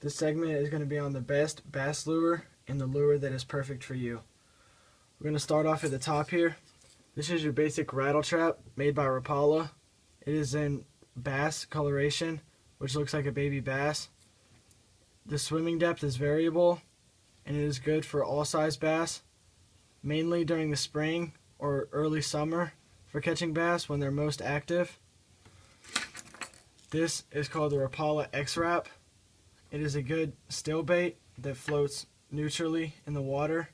This segment is going to be on the best bass lure and the lure that is perfect for you. We're going to start off at the top here. This is your basic rattle trap made by Rapala. It is in bass coloration, which looks like a baby bass. The swimming depth is variable, and it is good for all size bass, mainly during the spring or early summer for catching bass when they're most active. This is called the Rapala X-Rap. It is a good still bait that floats neutrally in the water.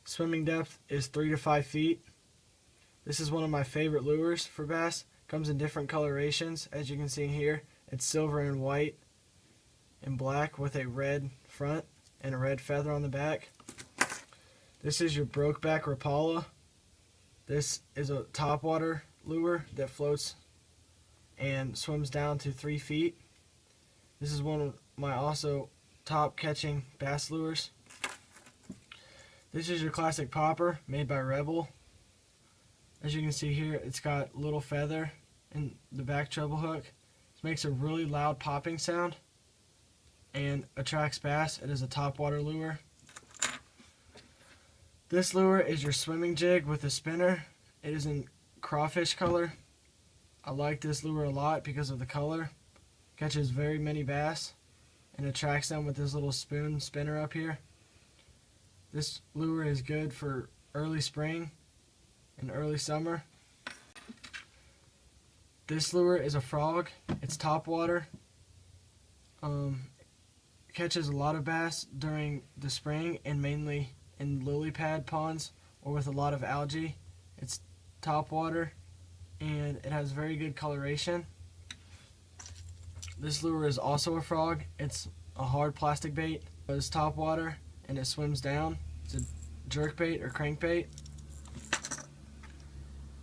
Swimming depth is 3 to 5 feet. This is one of my favorite lures for bass. Comes in different colorations, as you can see here. It's silver and white and black with a red front and a red feather on the back. This is your Brokeback Rapala. This is a topwater lure that floats and swims down to 3 feet. This is one of my also top catching bass lures. This is your classic popper made by Rebel. As you can see here, it's got a little feather in the back treble hook. This makes a really loud popping sound and attracts bass. It is a topwater lure. This lure is your swimming jig with a spinner. It is in crawfish color. I like this lure a lot because of the color. Catches very many bass and attracts them with this little spoon spinner up here. This lure is good for early spring and early summer. This lure is a frog. It's topwater. Catches a lot of bass during the spring and mainly in lily pad ponds or with a lot of algae. It's topwater and it has very good coloration. This lure is also a frog. It's a hard plastic bait. It's topwater and it swims down. It's a jerk bait or crankbait.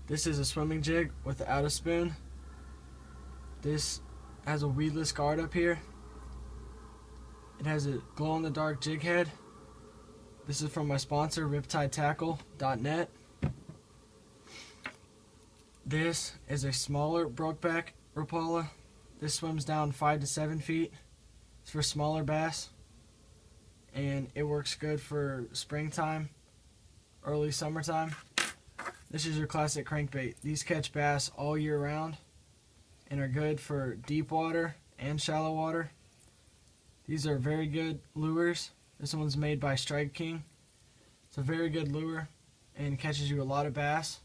This is a swimming jig without a spoon. This has a weedless guard up here. It has a glow-in-the-dark jig head. This is from my sponsor, RiptideTackle.net. This is a smaller Brokeback Rapala. This swims down 5 to 7 feet. It's for smaller bass, and it works good for springtime, early summertime. This is your classic crankbait. These catch bass all year round and are good for deep water and shallow water. These are very good lures. This one's made by Strike King. It's a very good lure and catches you a lot of bass.